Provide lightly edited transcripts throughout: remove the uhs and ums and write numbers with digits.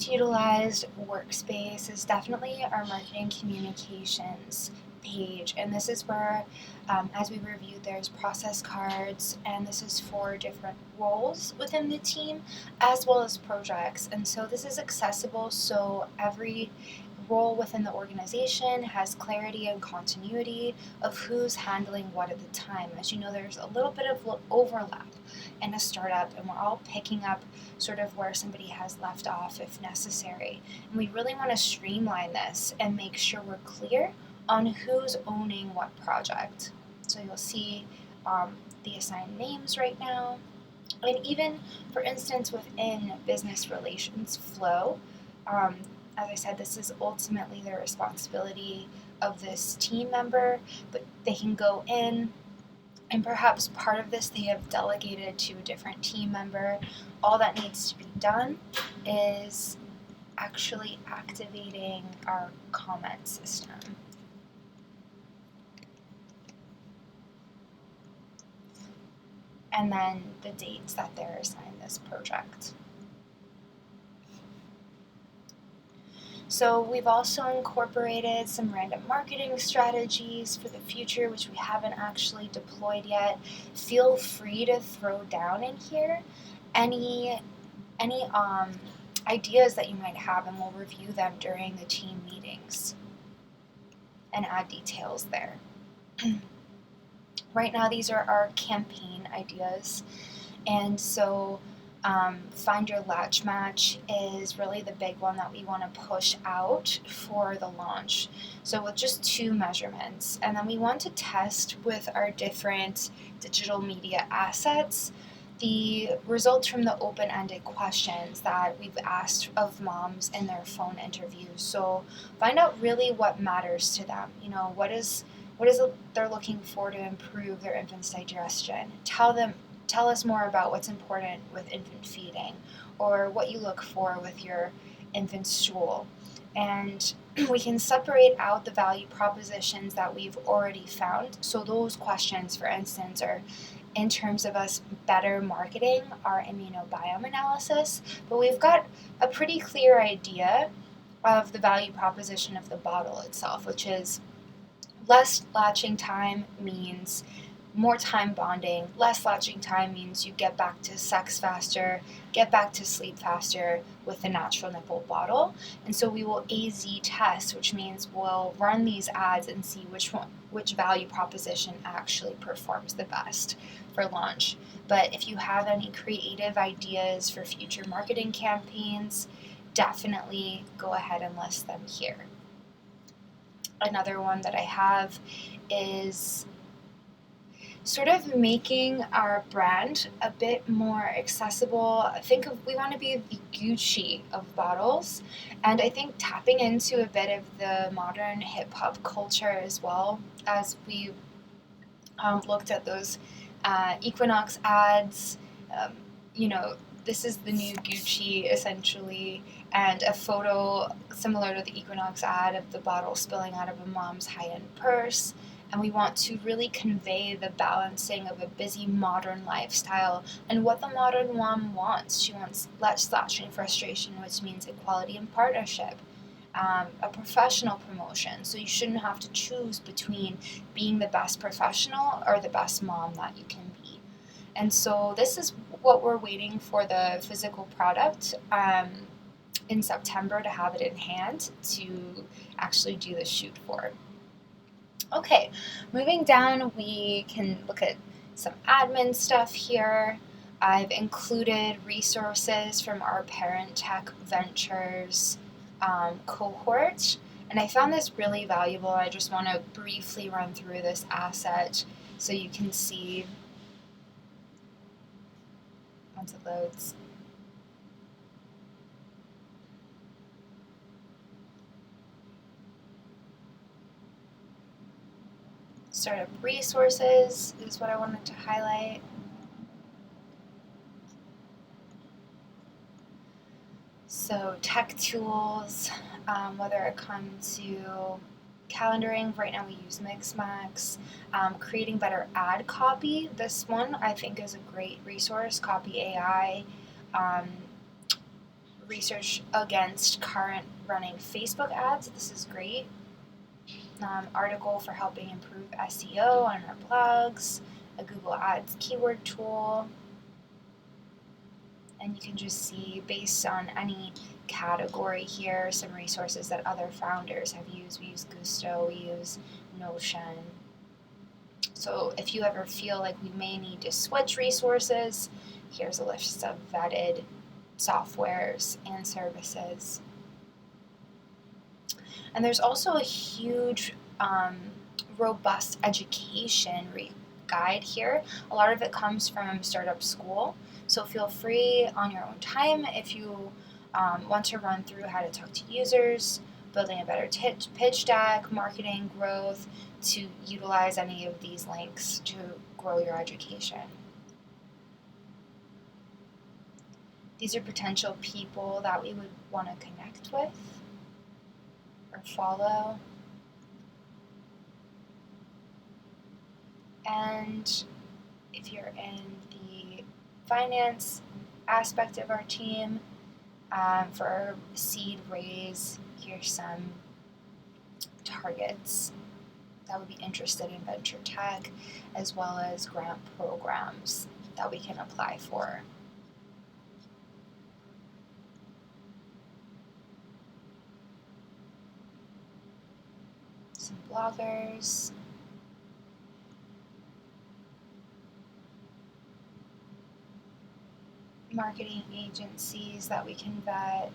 utilized workspace is definitely our marketing communications page, and this is where, as we reviewed, there's process cards, and this is for different roles within the team as well as projects. And so this is accessible, so every role within the organization has clarity and continuity of who's handling what at the time. As you know, there's a little bit of overlap in a startup, and we're all picking up sort of where somebody has left off if necessary. And we really want to streamline this and make sure we're clear on who's owning what project. So you'll see the assigned names right now. And even, for instance, within business relations flow, as I said, this is ultimately the responsibility of this team member, but they can go in, and perhaps part of this they have delegated to a different team member. All that needs to be done is actually activating our comment system. And then the dates that they're assigned this project. So we've also incorporated some random marketing strategies for the future, which we haven't actually deployed yet. Feel free to throw down in here any ideas that you might have, and we'll review them during the team meetings and add details there. Right now, these are our campaign ideas, and so Find Your Latch Match is really the big one that we want to push out for the launch. So with just 2 measurements, and then we want to test with our different digital media assets the results from the open-ended questions that we've asked of moms in their phone interviews. So find out really what matters to them. You know, what is it they're looking for to improve their infant's digestion. Tell us more about what's important with infant feeding, or what you look for with your infant's stool. And we can separate out the value propositions that we've already found. So those questions, for instance, are in terms of us better marketing our immunobiome analysis, but we've got a pretty clear idea of the value proposition of the bottle itself, which is less latching time means more time bonding. Less latching time means you get back to sex faster, get back to sleep faster with the natural nipple bottle. And so we will AZ test, which means we'll run these ads and see which value proposition actually performs the best for launch. But if you have any creative ideas for future marketing campaigns, definitely go ahead and list them here. Another one that I have is sort of making our brand a bit more accessible. We want to be the Gucci of bottles, and I think tapping into a bit of the modern hip hop culture as well, as we looked at those Equinox ads. This is the new Gucci essentially, and a photo similar to the Equinox ad of the bottle spilling out of a mom's high-end purse. And we want to really convey the balancing of a busy modern lifestyle and what the modern mom wants. She wants less latching frustration, which means equality and partnership, a professional promotion. So you shouldn't have to choose between being the best professional or the best mom that you can be. And so this is what we're waiting for the physical product in September to have it in hand to actually do the shoot for. Okay, moving down, we can look at some admin stuff here. I've included resources from our Parent Tech Ventures cohort, and I found this really valuable. I just want to briefly run through this asset so you can see once it loads. Startup resources is what I wanted to highlight. So tech tools, whether it comes to calendaring, right now we use Mixmax, creating better ad copy. This one I think is a great resource, Copy AI, research against current running Facebook ads. This is great. Article for helping improve SEO on our blogs, a Google Ads keyword tool, and you can just see based on any category here some resources that other founders have used. We use Gusto, we use Notion. So if you ever feel like we may need to switch resources, here's a list of vetted softwares and services. And there's also a huge robust education guide here. A lot of it comes from Startup School, so feel free on your own time if you want to run through how to talk to users, building a better pitch deck, marketing, growth, to utilize any of these links to grow your education. These are potential people that we would want to connect with or follow. And if you're in the finance aspect of our team, for our seed raise, here's some targets that would be interested in venture tech, as well as grant programs that we can apply for. Some bloggers. Marketing agencies that we can vet.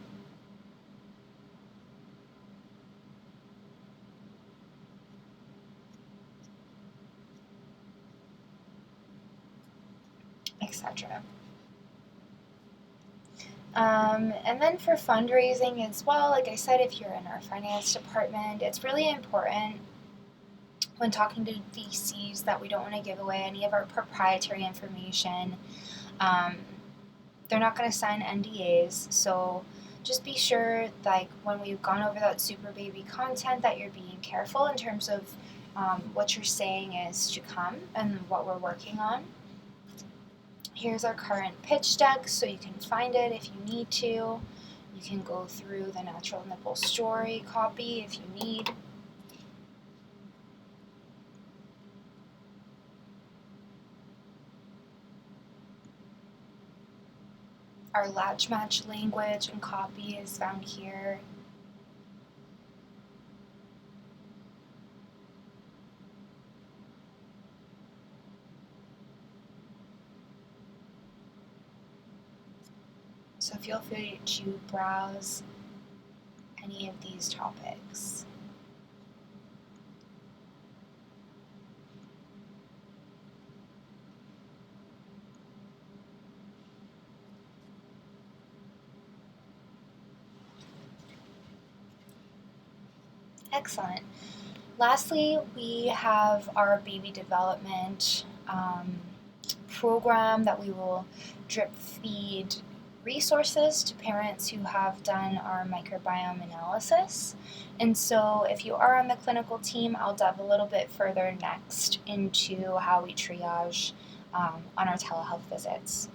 Etc. And then for fundraising as well, like I said, if you're in our finance department, it's really important when talking to VCs that we don't want to give away any of our proprietary information. They're not going to sign NDAs, so just be sure, like when we've gone over that super baby content, that you're being careful in terms of what you're saying is to come and what we're working on. Here's our current pitch deck, so you can find it if you need to. You can go through the natural nipple story copy if you need. Our latch match language and copy is found here. So feel free to browse any of these topics. Excellent. Lastly, we have our baby development program that we will drip feed resources to parents who have done our microbiome analysis. And so if you are on the clinical team, I'll dive a little bit further next into how we triage on our telehealth visits.